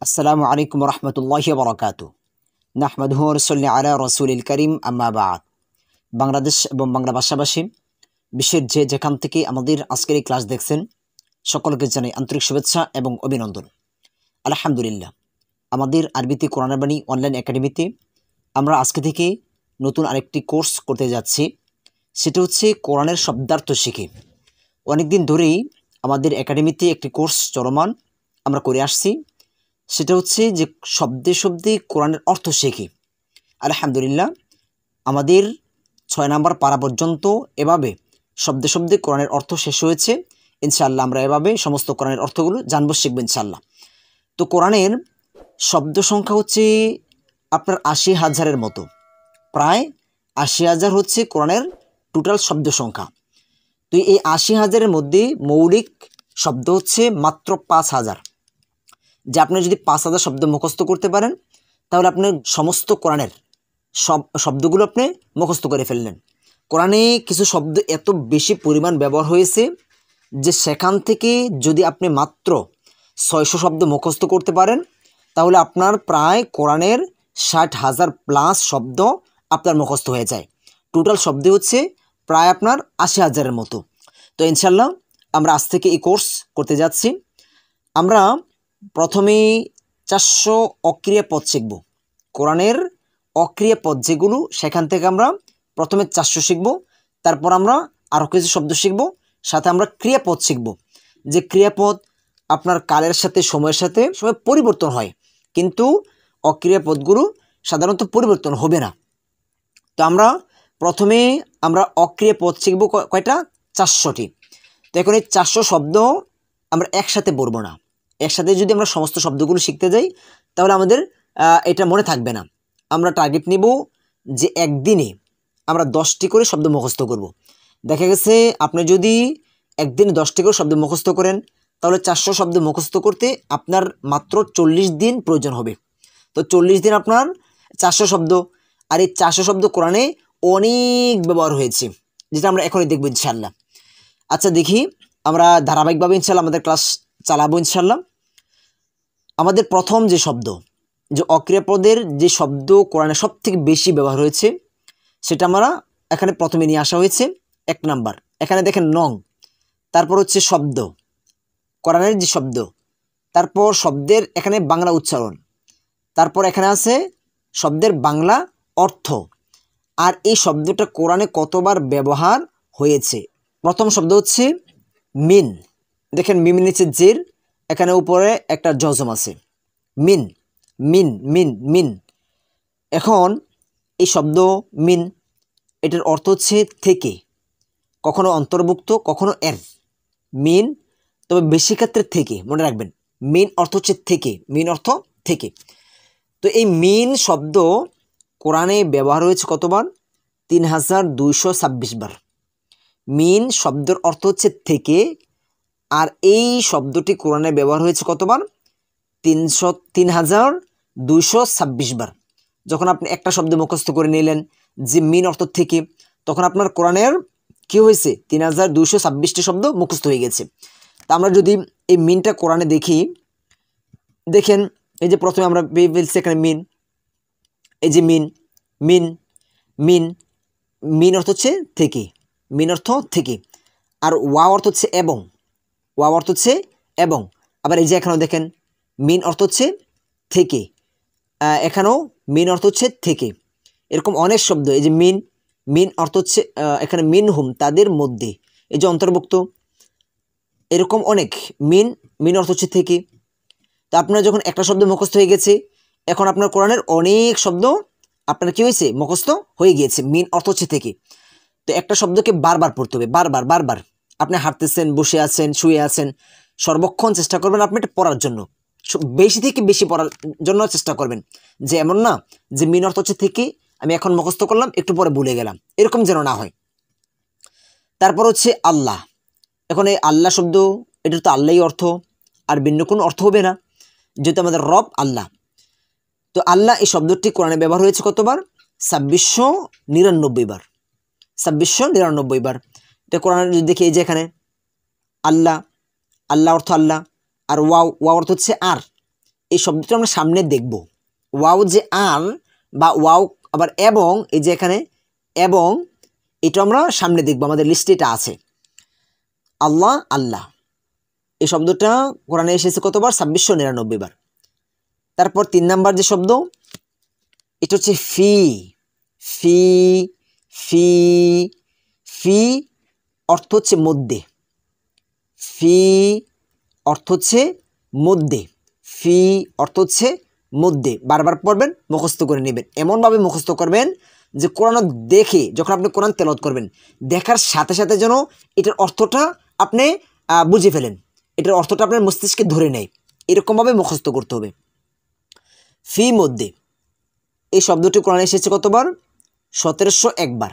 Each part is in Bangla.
আসসালামু আলাইকুম রহমতুল্লাহি বরকাতু। নাহমাদুহু ওয়া নুসাল্লি আলা রাসূলিল কারীম, আম্মা বা'দ। বাংলাদেশ এবং বাংলা ভাষাভাষী বিশ্বের যে যেখান থেকে আমাদের আজকের এই ক্লাস দেখছেন, সকলকে জানাই আন্তরিক শুভেচ্ছা এবং অভিনন্দন। আলহামদুলিল্লাহ, আমাদের আরবিতে কোরআনের বাণী অনলাইন একাডেমিতে আমরা আজকে থেকে নতুন আরেকটি কোর্স করতে যাচ্ছি। সেটা হচ্ছে কোরআনের শব্দার্থ শিখে। অনেকদিন ধরেই আমাদের একাডেমিতে একটি কোর্স চলমান আমরা করে আসছি। সেটা হচ্ছে যে শব্দে শব্দে কোরআনের অর্থ শেখে। আলহামদুলিল্লাহ, আমাদের 6 নম্বর পারা পর্যন্ত এভাবে শব্দে শব্দে কোরআনের অর্থ শেষ হয়েছে। ইনশাআল্লাহ আমরা এভাবে সমস্ত কোরআনের অর্থগুলো জানবো, শিখবো ইনশাআল্লাহ। তো কোরআনের শব্দ সংখ্যা হচ্ছে আপনার 80,000-এর মতো, প্রায় 80,000 হচ্ছে কোরআনের টোটাল শব্দ সংখ্যা। তো এই 80,000-এর মধ্যে মৌলিক শব্দ হচ্ছে মাত্র 5,000। যে আপনি যদি 5,000 শব্দ মুখস্থ করতে পারেন, তাহলে আপনি সমস্ত কোরআনের শব্দগুলো আপনি মুখস্থ করে ফেললেন। কোরআনে কিছু শব্দ এত বেশি পরিমাণ ব্যবহার হয়েছে যে সেখান থেকে যদি আপনি মাত্র 600 শব্দ মুখস্থ করতে পারেন, তাহলে আপনার প্রায় কোরআনের 60,000 প্লাস শব্দ আপনার মুখস্থ হয়ে যায়। টোটাল শব্দ হচ্ছে প্রায় আপনার 80,000-এর মতো। তো ইনশাল্লাহ আমরা আজ থেকে এই কোর্স করতে যাচ্ছি। আমরা প্রথমেই 400 অক্রিয়া পদ শিখব। কোরআনের অক্রিয়া পদ যেগুলো, সেখান থেকে আমরা প্রথমে 400 শিখব। তারপর আমরা আরও কিছু শব্দ শিখব, সাথে আমরা ক্রিয়াপদ শিখব। যে ক্রিয়াপদ আপনার কালের সাথে সময়ের সাথে সময় পরিবর্তন হয়, কিন্তু অক্রিয়া পদগুলো সাধারণত পরিবর্তন হবে না। তো আমরা প্রথমে অক্রিয়া পদ শিখব কয়টা? 400টি। তো এখন এই 400 শব্দ আমরা একসাথে পড়ব না। একসাথে যদি আমরা সমস্ত শব্দগুলো শিখতে যাই, তাহলে আমাদের এটা মনে থাকবে না। আমরা টার্গেট নিব যে একদিনে আমরা 10টি করে শব্দ মুখস্থ করব। দেখা গেছে আপনি যদি একদিনে 10টি করে শব্দ মুখস্থ করেন, তাহলে 400 শব্দ মুখস্থ করতে আপনার মাত্র 40 দিন প্রয়োজন হবে। তো 40 দিন আপনার 400 শব্দ। আর এই 400 শব্দ কোরআনে অনেক ব্যবহার হয়েছে, যেটা আমরা এখনই দেখব ইনশাআল্লাহ। আচ্ছা, দেখি আমরা ধারাবাহিকভাবে ইনশাআল্লাহ আমাদের ক্লাস চালাবো ইনশাআল্লাহ। আমাদের প্রথম যে শব্দ, যে অক্রিয়াপদের যে শব্দ কোরআনে সব থেকে বেশি ব্যবহার হয়েছে, সেটা আমরা এখানে প্রথমে নিয়ে আসা হয়েছে। 1 নাম্বার, এখানে দেখেন নং। তারপর হচ্ছে শব্দ, কোরআনের যে শব্দ, তারপর শব্দের এখানে বাংলা উচ্চারণ, তারপর এখানে আছে শব্দের বাংলা অর্থ, আর এই শব্দটা কোরআনে কতবার ব্যবহার হয়েছে। প্রথম শব্দ হচ্ছে মিন। দেখেন মিম নিচে জের, এখানে উপরে একটা জজম আছে। মিন, মিন, মিন, মিন। এখন এই শব্দ মিন, এটার অর্থ হচ্ছে থেকে, কখনো অন্তর্ভুক্ত, কখনো এর। মিন, তবে বেশি ক্ষেত্রে থেকে, মনে রাখবেন। মিন অর্থ হচ্ছে থেকে, মিন অর্থ থেকে। তো এই মিন শব্দ কোরআনে ব্যবহার হয়েছে কতবার? 3226 বার। মিন শব্দের অর্থ হচ্ছে থেকে, আর এই শব্দটি কোরআনে ব্যবহার হয়েছে কতবার? 3226 বার। যখন আপনি একটা শব্দ মুখস্থ করে নিলেন যে মিন অর্থ থেকে, তখন আপনার কোরআনের কি হয়েছে? 3226টি শব্দ মুখস্থ হয়ে গেছে। তা আমরা যদি এই মিনটা কোরআনে দেখি, দেখেন এই যে প্রথমে আমরা পেয়ে ফেলছি এখানে মিন। এই যে মিন, মিন, মিন, মিন অর্থ হচ্ছে থেকে, মিন অর্থ থেকে। আর ওয়া অর্থ হচ্ছে এবং, ওয়া অর্থ হচ্ছে এবং। আবার এই যে এখানেও দেখেন মিন অর্থ হচ্ছে থেকে, এখানেও মিন অর্থ হচ্ছে থেকে। এরকম অনেক শব্দ, এই যে মিন, মিন অর্থ হচ্ছে এখানে মিন হুম, তাদের মধ্যে, এই যে অন্তর্ভুক্ত। এরকম অনেক মিন, মিন অর্থ হচ্ছে থেকে। তো আপনার যখন একটা শব্দ মুখস্থ হয়ে গেছে, এখন আপনার কোরআনের অনেক শব্দ আপনার কি হয়েছে? মুখস্থ হয়ে গিয়েছে। মিন অর্থ হচ্ছে থেকে। তো একটা শব্দকে বারবার পড়তে হবে, বারবার বারবার। আপনি হাঁটতেছেন, বসে আছেন, শুয়ে আছেন, সর্বক্ষণ চেষ্টা করবেন আপনি এটা পড়ার জন্য, বেশি থেকে বেশি পড়ার জন্য চেষ্টা করবেন। যে এমন না যে মিন অর্থ হচ্ছে থেকে, আমি এখন মুখস্থ করলাম, একটু পরে ভুলে গেলাম, এরকম যেন না হয়। তারপর হচ্ছে আল্লাহ। এখন এই আল্লাহ শব্দ, এটার তো আল্লাহই অর্থ, আর ভিন্ন কোনো অর্থ হবে না, যেহেতু আমাদের রব আল্লাহ। তো আল্লাহ এই শব্দটি কোরআনে ব্যবহার হয়েছে কতবার? 2699 বার। 2699 বার। এটা কোরআনে যদি দেখি, এই যে এখানে আল্লাহ, আল্লাহ অর্থ আল্লাহ, আর ওয়াও, ওয়াও অর্থ হচ্ছে আর। এই শব্দটা আমরা সামনে দেখব। ওয়াও যে আর বা ওয়াও আবার এবং, এই যে এখানে এবং, এটা আমরা সামনে দেখব, আমাদের লিস্টে এটা আছে। আল্লাহ আল্লাহ এই শব্দটা কোরআনে এসেছে কতবার? 2699 বার। তারপর 3 নাম্বার যে শব্দ, এটা হচ্ছে ফি। ফি ফি ফি অর্থ হচ্ছে মধ্যে। ফি অর্থ হচ্ছে মধ্যে। ফি অর্থ হচ্ছে মধ্যে। বারবার পড়বেন, মুখস্থ করে নেবেন। এমনভাবে মুখস্থ করবেন যে কোরআন দেখে, যখন আপনি কোরআন তেলাওয়াত করবেন, দেখার সাথে সাথে যেন এটার অর্থটা আপনি বুঝে ফেলেন, এটার অর্থটা আপনার মস্তিষ্কে ধরে নেয়। এরকমভাবে মুখস্থ করতে হবে। ফি মধ্যে এই শব্দটি কোরআনে এসেছে কতবার? 1701 বার।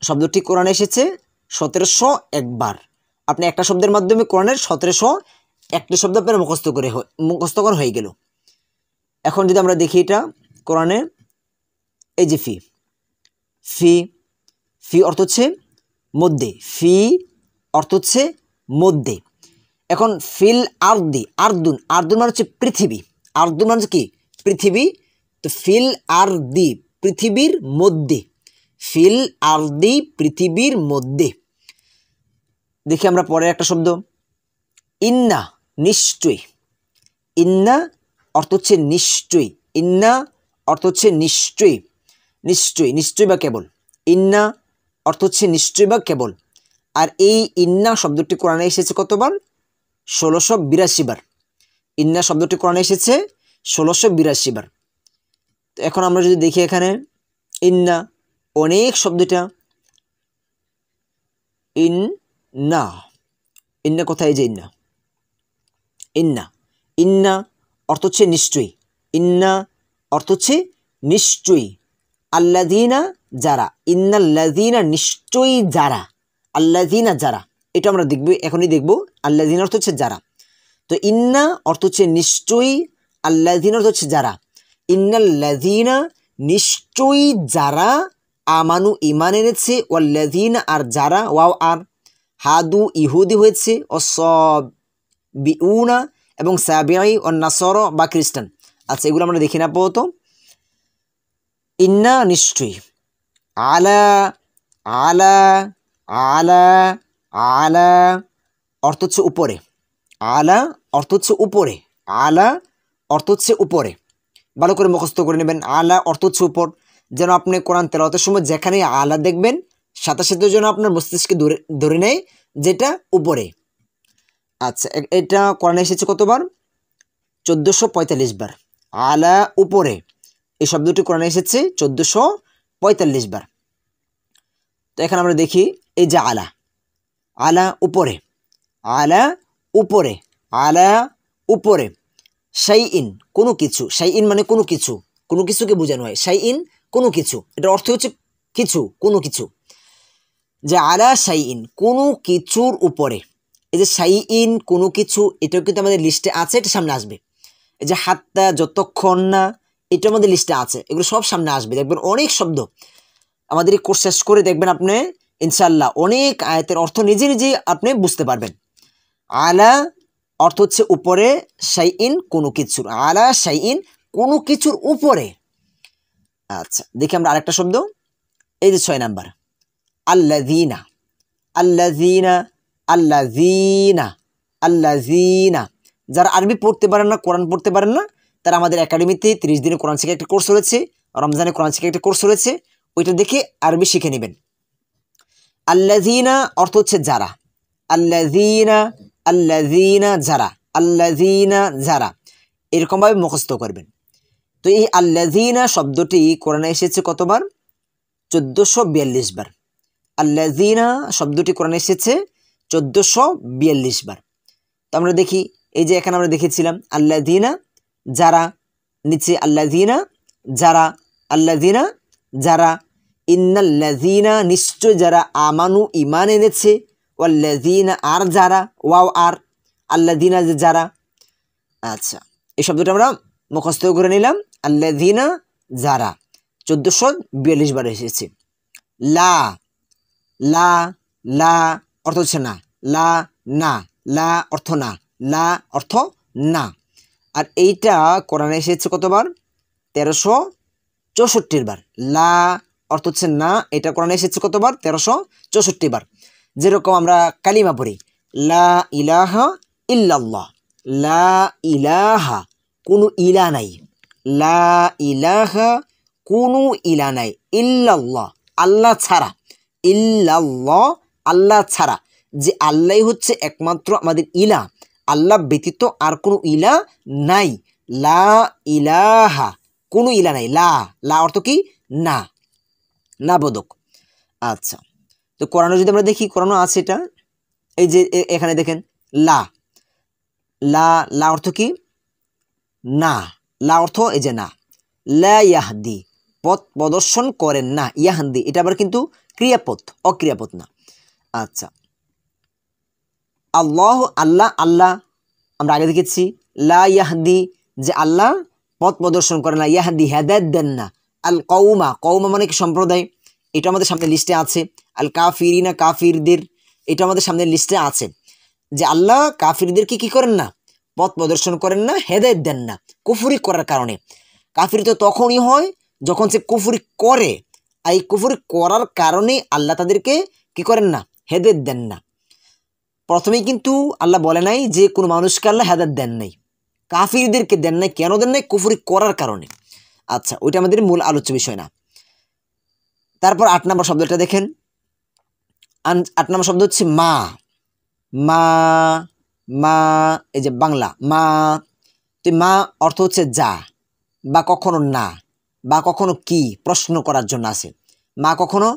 শব্দটি কোরআনে এসেছে 1701 বার। আপনি একটা শব্দের মাধ্যমে কোরআনের 1701টি শব্দ আপনার মুখস্থ করা হয়ে গেল। এখন যদি আমরা দেখি এটা কোরআনে, এই যে ফি, ফি ফি অর্থ হচ্ছে মধ্যে। ফি অর্থ হচ্ছে মধ্যে। এখন ফিল আরদি, আরদুন, আরদুন মানে হচ্ছে পৃথিবী। আরদুন মানে কি? পৃথিবী। তো ফিল আরদি পৃথিবীর মধ্যে। ফিল আরদি পৃথিবীর মধ্যে। দেখি আমরা পরে একটা শব্দ, ইন্না নিশ্চয়ই। ইন্না অর্থ হচ্ছে নিশ্চয়ই। ইন্না অর্থ হচ্ছে নিশ্চয়ই। নিশ্চয়ই, নিশ্চয়ই বা কেবল। ইন্না অর্থ হচ্ছে নিশ্চয়ই বা কেবল। আর এই ইন্না শব্দটি কোরআনে এসেছে কতবার? 1682 বার। ইন্না শব্দটি কোরআনে এসেছে 1682 বার। তো এখন আমরা যদি দেখি এখানে ইন্না, অনেক শব্দটা ইন্না। ইন্না কোথায়? যে ইন্না, ইন্না ইন্না অর্থ হচ্ছে নিশ্চয়ই। ইন্না অর্থ হচ্ছে নিশ্চয়ই। আল্লাযীনা যারা, ইন্নাল্লাযীনা নিশ্চয়ই যারা, আল্লাযীনা যারা, এটা আমরা দেখব, এখনই দেখব। আল্লাযীনা অর্থ হচ্ছে যারা। তো ইন্না অর্থ হচ্ছে নিশ্চয়ই, আল্লাযীনা অর্থ হচ্ছে যারা। ইন্নাল্লাযীনা নিশ্চয়ই যারা, আমানু ইমান এনেছে, ওয়াল্লাযীনা আর যারা, ওয়াও আর, হাদু ইহুদি হয়েছে, অসবিউনা এবং সাবিঈ ও নাসর বা খ্রিস্টান। আচ্ছা, এগুলো আমরা দেখি না আপাতত। ইন্না নিশ্চয়ই, আলা আলা আলা আলা অর্থ হচ্ছে উপরে। আলা অর্থ হচ্ছে উপরে। আলা অর্থ হচ্ছে উপরে। ভালো করে মুখস্থ করে নেবেন। আলা অর্থ হচ্ছে উপর। যেন আপনি কোরআন তেলাওয়াতের সময় যেখানে আলা দেখবেন, সাথে সাথে যেন আপনার মস্তিষ্কে ধরে নেয় যেটা উপরে। আচ্ছা, এটা কোরআনে এসেছে কতবার? 1445 বার। আলা উপরে এই শব্দটি কোরআনে এসেছে 1445 বার। তো এখন আমরা দেখি, এই যে আলা, আলা উপরে, আলা উপরে, আলা উপরে। শাইইন কোনো কিছু, শাইইন মানে কোনো কিছু, কোনো কিছুকে বোঝানো হয়। শাইইন কোনো কিছু, এটার অর্থ হচ্ছে কিছু, কোনো কিছু। যে আলা শাইইন কোনো কিছুর উপরে। এই যে শাইইন কোনো কিছু, এটাও কিন্তু আমাদের লিস্টে আছে, এটা সামনে আসবে। এই যে হাত্তা, যতক্ষণ না, এটা আমাদের লিস্টে আছে। এগুলো সব সামনে আসবে। দেখবেন অনেক শব্দ আমাদের এই কোর্স শেষ করে দেখবেন আপনি ইনশাল্লাহ অনেক আয়াতের অর্থ নিজে নিজেই আপনি বুঝতে পারবেন। আলা অর্থ হচ্ছে উপরে, শাইইন কোনো কিছুর, আলা শাইইন কোনো কিছুর উপরে। আচ্ছা, দেখি আমরা আরেকটা শব্দ, এই যে 6 নাম্বার, আল্লাযীনা। আল্লাযীনা আল্লাযীনা আল্লাযীনা। যারা আরবি পড়তে পারেন না, কোরআন পড়তে পারেন না, তারা আমাদের একাডেমিতে 30 দিনে কোরআন শিখে একটা কোর্স রয়েছে, রমজানে কোরআন শিখে একটা কোর্স রয়েছে, ওইটা দেখে আরবি শিখে নেবেন। আল্লাযীনা অর্থ হচ্ছে যারা। আল্লাযীনা আল্লাযীনা যারা, আল্লাযীনা যারা, এরকমভাবে মুখস্থ করবেন। তো এই আল্লাযীনা শব্দটি কোরআনে এসেছে কতবার? 1442 বার। আল্লাযীনা শব্দটি কোরআনে এসেছে 1442 বার। তো আমরা দেখি, এই যে এখানে আমরা দেখেছিলাম আল্লাযীনা যারা, নিচে আল্লাযীনা যারা, আল্লাযীনা যারা, ইন্নাল্লাযীনা নিশ্চয় যারা, আমানু ইমান এনেছে, ওয়াল্লাযীনা আর যারা, ওয়াও আর, আল্লাযীনা যারা। আচ্ছা, এই শব্দটা আমরা মুখস্থ করে নিলাম। আল্লাযীনা যারা 1442 বার এসেছে। লা লা লা অর্থ হচ্ছে না। লা না, লা অর্থ না, লা অর্থ না। আর এইটা কোরআনে এসেছে কতবার? 1364 বার। লা অর্থ হচ্ছে না, এটা কোরআনে এসেছে কতবার? 1364 বার। যেরকম আমরা কালিমা পড়ি, লা ইলাহা ইল্লাল্লাহ, লা ইলাহা কোনো ইলা নাই, লা ইলাহা কোনো ইলা নাই, ইল্লাল্লাহ আল্লাহ ছাড়া, ইল্লাল্লাহ আল্লাহ ছাড়া, যে আল্লাহ হচ্ছে একমাত্র আমাদের ইলা, আল্লাহ ব্যতীত আর কোনো ইলা নাই। লা ইলাহা কোনো ইলা নাই, লা লা অর্থ কি? না, না বোধক। আচ্ছা, তো কোরআনে যদি আমরা দেখি, কোরআনও আছে এটা, এই যে এখানে দেখেন লা, লা লা অর্থ কি? না, লা অর্থ এই যে না। লা ইয়াহদি পথ প্রদর্শন করেন না, ইয়াহদি এটা আবার কিন্তু ক্রিয়াপদ, অক্রিয়াপদ না। আচ্ছা, আল্লাহ আল্লাহ আল্লাহ আমরা আগে দেখেছি, লা ইয়াহদি যে আল্লাহ পথ প্রদর্শন করেন না, ইয়াহদি হেদায়েত দেন না। আল কওমা, কওমা মানে কি? সম্প্রদায়, এটা আমাদের সামনে লিস্টে আছে। আল কাফিরিনা কাফিরদের, এটা আমাদের সামনে লিস্টে আছে, যে আল্লাহ কাফিরদেরকে কি করেন না? পথ প্রদর্শন করেন না, হেদায়েত দেন না, কুফরি করার কারণে। কাফির তো তখনই হয় যখন সে কুফরি করে, আর এই কুফরি করার কারণে আল্লাহ তাদেরকে কি করেন না? হেদায়েত দেন না। প্রথমেই কিন্তু আল্লাহ বলে নাই যে কোনো মানুষকে আল্লাহ হেদায়েত দেন নাই, কাফিরদেরকে দেন নাই। কেন দেন নাই? কুফরি করার কারণে। আচ্ছা, ওইটা আমাদের মূল আলোচ্য বিষয় না। তারপর 8 নম্বর শব্দটা দেখেন, 8 নম্বর শব্দ হচ্ছে মা। মা, মা এই যে বাংলা মা, তো মা অর্থ হচ্ছে যা, বা কখনো না, বা কখনো কি প্রশ্ন করার জন্য আছে। মা কখনো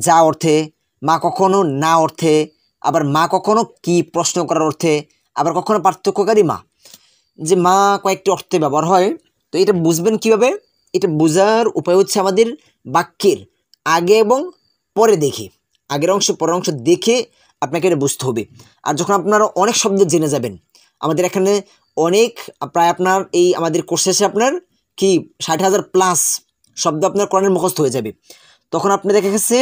যা অর্থে, মা কখনো না অর্থে, আবার মা কখনো কি প্রশ্ন করার অর্থে, আবার কখনো পার্থক্যকারী মা। যে মা কয়েকটি অর্থে ব্যবহার হয়। তো এটা বুঝবেন কিভাবে? এটা বোঝার উপায় হচ্ছে আমাদের বাক্যের আগে এবং পরে দেখে, আগের অংশ পরের অংশ দেখে আপনাকে এটা বুঝতে হবে। আর যখন আপনারা অনেক শব্দ জেনে যাবেন, আমাদের এখানে অনেক, প্রায় আপনার এই আমাদের কোর্স শেষে আপনার কি 60,000 প্লাস শব্দ আপনার কোরআনের মুখস্থ হয়ে যাবে। তখন আপনি দেখা গেছে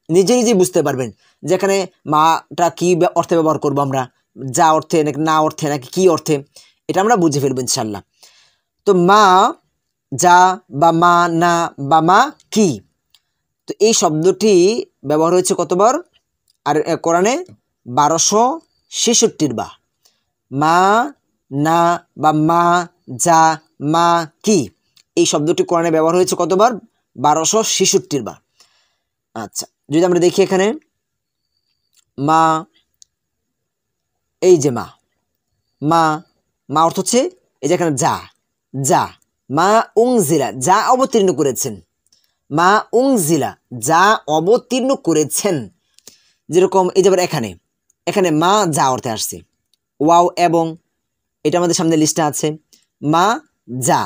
নিজে নিজেই বুঝতে পারবেন যে এখানে মাটা কী অর্থে ব্যবহার করবো আমরা, যা অর্থে নাকি না অর্থে নাকি কী অর্থে, এটা আমরা বুঝে ফেলবো ইনশাল্লাহ। তো মা যা, বা মা না, বা মা কি, তো এই শব্দটি ব্যবহার হয়েছে কতবার? আর কোরআনে 1266 বার। মা না, বা মা যা, মা কি, এই শব্দটি কোরআনে ব্যবহার হয়েছে কতবার? 1266 বার। আচ্ছা, যদি আমরা দেখি এখানে মা, এই যে মা, মা মা অর্থ হচ্ছে এই যে এখানে যা, যা মা উংজিলা যা অবতীর্ণ করেছেন, মা উংজিলা যা অবতীর্ণ করেছেন। যেরকম এই যে এখানে এখানে মা যা অর্থে আসছে, ওয়াও এবং, এটা আমাদের সামনে লিস্টে আছে। মা যা,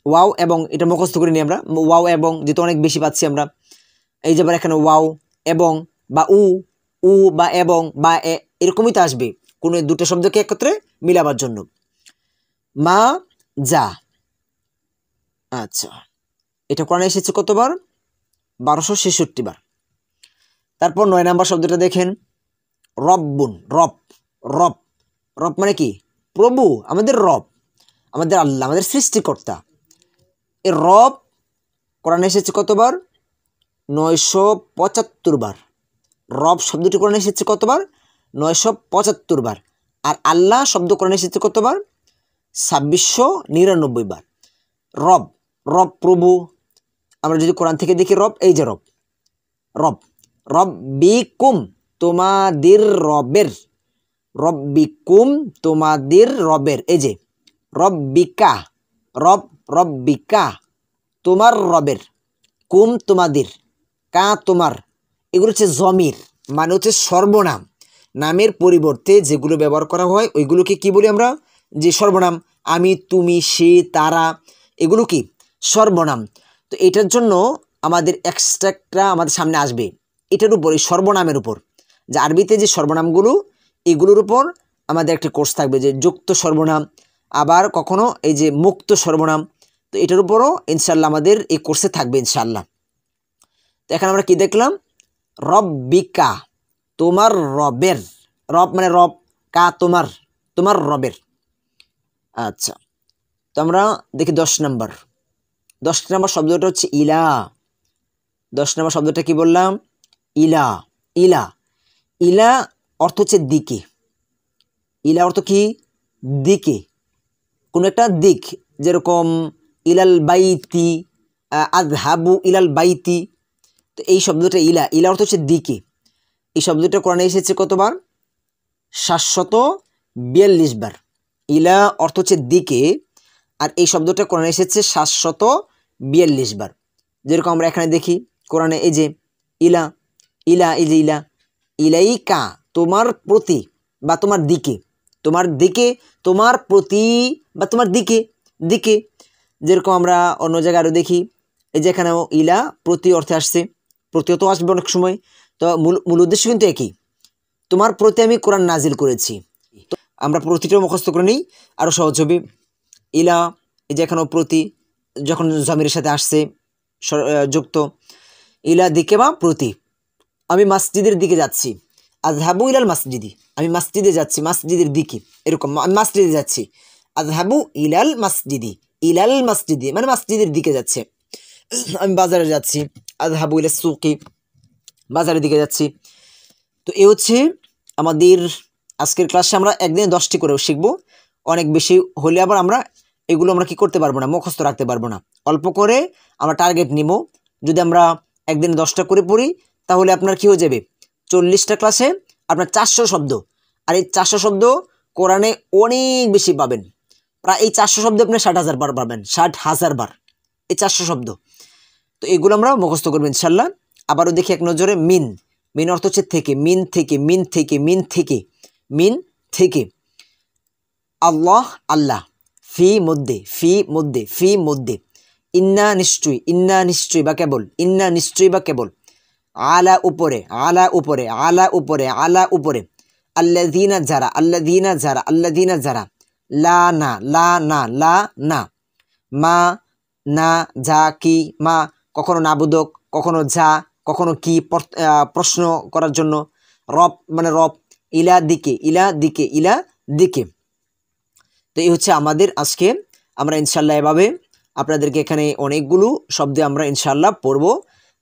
ওয়াও এবং, এটা মুখস্থ করে নিই আমরা, ওয়াও এবং যেহেতু অনেক বেশি পাচ্ছি আমরা। এই যে এখানে ওয়াও এবং, বা উ, উ বা এবং বা এরকমই তো আসবে কোনো দুটো শব্দকে একত্রে মিলাবার জন্য। মা যা। আচ্ছা, এটা কোরআনে এসেছে কতবার? 1266 বার। তারপর 9 নম্বর শব্দটা দেখেন, রব্বুন, রব। রব, রব মানে কি? প্রভু, আমাদের রব, আমাদের আল্লাহ, আমাদের সৃষ্টিকর্তা। এই রব কোরআনে এসেছে কতবার? 975 বার। রব শব্দটি কোরআনে এসেছে কতবার? 975 বার। আর আল্লাহ শব্দ কোরআনে এসেছে কতবার? 2699 বার। রব, রব প্রভু। আমরা যদি কোরআন থেকে দেখি রব, এই যে রব, রব, রব্বিকুম তোমাদের রবের, রব্বিকুম তোমাদের রবের, এই যে রব্বিকা, রব, রব্বিকা তোমার রবের, কুম তোমাদের, কা তোমার, এগুলো হচ্ছে জমির, মানে হচ্ছে সর্বনাম। নামের পরিবর্তে যেগুলো ব্যবহার করা হয় ওইগুলোকে কি বলি আমরা? যে সর্বনাম। আমি, তুমি, সে, তারা, এগুলো কি সর্বনাম। তো এটার জন্য আমাদের এক্সট্রা আমাদের সামনে আসবে এটার উপর, এই সর্বনামের উপর, যে আরবিতে যে সর্বনামগুলো, এগুলোর উপর আমাদের একটা কোর্স থাকবে, যে যুক্ত সর্বনাম, আবার কখনো এই যে মুক্ত সর্বনাম। তো এটার উপরও ইনশাল্লাহ আমাদের এই কোর্সে থাকবে ইনশাল্লাহ। তো এখানে আমরা কি দেখলাম? রব্বিকা তোমার রবের, রব মানে রব, কা তোমার, তোমার রবের। আচ্ছা, তো আমরা দেখি 10 নম্বর শব্দটা হচ্ছে ইলা। 10 নম্বর শব্দটা কি বললাম? ইলা। ইলা ইলা অর্থ হচ্ছে দিকে। ইলা অর্থ কি? দিকে, কোনো একটা দিক, যেরকম ইলাল বাইতি, আযহাবু ইলাল বাইতি। তো এই শব্দটা ইলা, ইলা অর্থ হচ্ছে দিকে। এই শব্দটা কোরআনে এসেছে কতবার? 742 বার। ইলা অর্থ হচ্ছে দিকে, আর এই শব্দটা কোরআনে এসেছে 742 বার। যেরকম আমরা এখানে দেখি কোরআনে, এই যে ইলা, ইলা, এই যে ইলা, ইলাইকা তোমার প্রতি বা তোমার দিকে, তোমার দিকে, তোমার প্রতি বা তোমার দিকে, দিকে। যেরকম আমরা অন্য জায়গায় আরও দেখি, এই যে এখানেও ইলা প্রতি অর্থে আসছে, প্রতিও তো আসবে অনেক সময়। তো মূল উদ্দেশ্য কিন্তু একই, তোমার প্রতি আমি কোরআন নাজিল করেছি। তো আমরা প্রতিটাও মুখস্থ করে নিই, আরও সহজ হবে। ইলা, এই যে এখানেও প্রতি যখন জমির সাথে আসছে যুক্ত, ইলা দিকে বা প্রতি। আমি মসজিদের দিকে যাচ্ছি, আযহাবু ইলাল মসজিদি, আমি মসজিদে যাচ্ছি, মসজিদের দিকে, এরকম আমি মসজিদে যাচ্ছি। আযহাবু ইলাল মসজিদি, ইলাল মসজিদি মানে মসজিদের দিকে যাচ্ছে। আমি বাজারে যাচ্ছি, আযহাবু ইলাস সুকি, বাজারের দিকে যাচ্ছি। তো এই হচ্ছে আমাদের আজকের ক্লাসে। আমরা একদিনে 10টি করেও শিখবো, অনেক বেশি হলে আবার আমরা এগুলো আমরা কি করতে পারবো না, মুখস্থ রাখতে পারবো না। অল্প করে আমরা টার্গেট নিব। যদি আমরা একদিনে 10টা করে পড়ি, তাহলে আপনার কি হয়ে যাবে, 40টা ক্লাসে আপনার 400 শব্দ। আর এই 400 শব্দ কোরআনে অনেক বেশি পাবেন, প্রায় এই 400 শব্দ আপনি 60,000 বার পাবেন, 60,000 বার এই 400 শব্দ। তো এগুলো আমরা মুখস্থ করবো ইনশাল্লাহ। আবারও দেখি এক নজরে, মিন। মিন অর্থ হচ্ছে থেকে, মিন থেকে, মিন থেকে, মিন থেকে, মিন থেকে। আল্লাহ আল্লাহ, ফি মধ্যে, ফি মধ্যে, ফি মধ্যে। ইন্না নিশ্চয়ই, ইন্না নিশ্চয়ই বা কেবল, ইন্না নিশ্চয়ই বা কেবল। আলা উপরে, আলা উপরে, আলা উপরে, আলা উপরে। আল্লাযীনা যারা, আল্লাযীনা যারা, আল্লাযীনা যারা। লা না, লা না, লা না। মা না, যা কি, মা কখনো নাবোধক, কখনো যা, কখনো কি, প্রশ্ন করার জন্য। রব মানে রব। ইলা দিকে, ইলা দিকে, ইলা দিকে। তো এই হচ্ছে আমাদের আজকে। আমরা ইনশাল্লাহ এভাবে আপনাদেরকে এখানে অনেকগুলো শব্দ আমরা ইনশাল্লাহ পড়ব।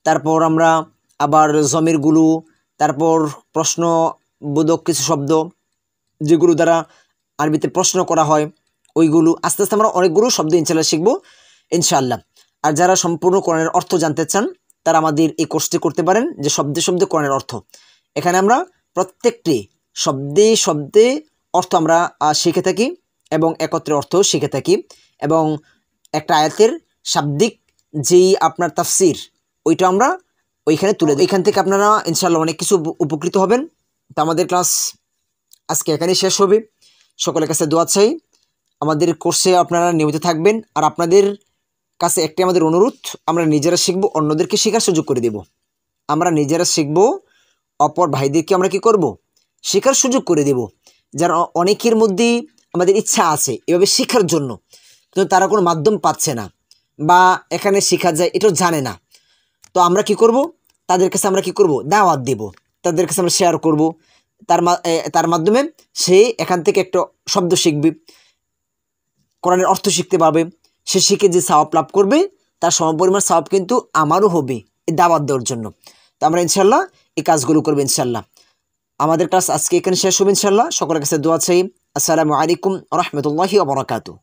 তারপর আমরা আবার জমিরগুলো, তারপর প্রশ্নবোধক কিছু শব্দ যেগুলো দ্বারা আরবিতে প্রশ্ন করা হয়, ওইগুলো আস্তে আস্তে আমরা অনেকগুলো শব্দ ইনশাল্লাহ শিখব ইনশাল্লাহ। আর যারা সম্পূর্ণ কোরআনের অর্থ জানতে চান, তারা আমাদের এই কোর্সটি করতে পারেন, যে শব্দে শব্দে কোরআনের অর্থ। এখানে আমরা প্রত্যেকটি শব্দে শব্দে অর্থ আমরা শিখে থাকি এবং একত্রে অর্থ শিখে থাকি, এবং একটা আয়াতের শাব্দিক যেই আপনার তাফসির, ওইটা আমরা ওইখানে তুলে দিই। এখান থেকে আপনারা ইনশাল্লাহ অনেক কিছু উপকৃত হবেন। তো আমাদের ক্লাস আজকে এখানেই শেষ হবে। সকলের কাছে দোয়া চাই, আমাদের কোর্সে আপনারা নিয়মিত থাকবেন। আর আপনাদের কাছে একটি আমাদের অনুরোধ, আমরা নিজেরা শিখবো, অন্যদেরকে শেখার সুযোগ করে দেব। আমরা নিজেরা শিখবো, অপর ভাইদেরকে আমরা কি করব, শেখার সুযোগ করে দেব। যারা অনেকের মধ্যে আমাদের ইচ্ছা আছে এভাবে শেখার জন্য, কিন্তু তারা কোনো মাধ্যম পাচ্ছে না, বা এখানে শেখা যায় এটাও জানে না। তো আমরা কি করব, তাদের কাছে আমরা কি করব, দাওয়াত দেব, তাদের কাছে আমরা শেয়ার করব। তার মাধ্যমে সে এখান থেকে একটা শব্দ শিখবে, কোরআনের অর্থ শিখতে পারবে। সে শিখে যে সওয়াব লাভ করবে, তার সমপরিমাণ সওয়াব কিন্তু আমারও হবে এই দাওয়াত দেওয়ার জন্য। তো আমরা ইনশাল্লাহ এই কাজগুলো করবো ইনশাল্লাহ। আমাদের ক্লাস আজকে এখানে শেষ হবে ইনশাল্লাহ। সকলের কাছে দোয়া চাই। আসসালামু আলাইকুম ওয়া রাহমাতুল্লাহি ওয়া বারাকাতুহু।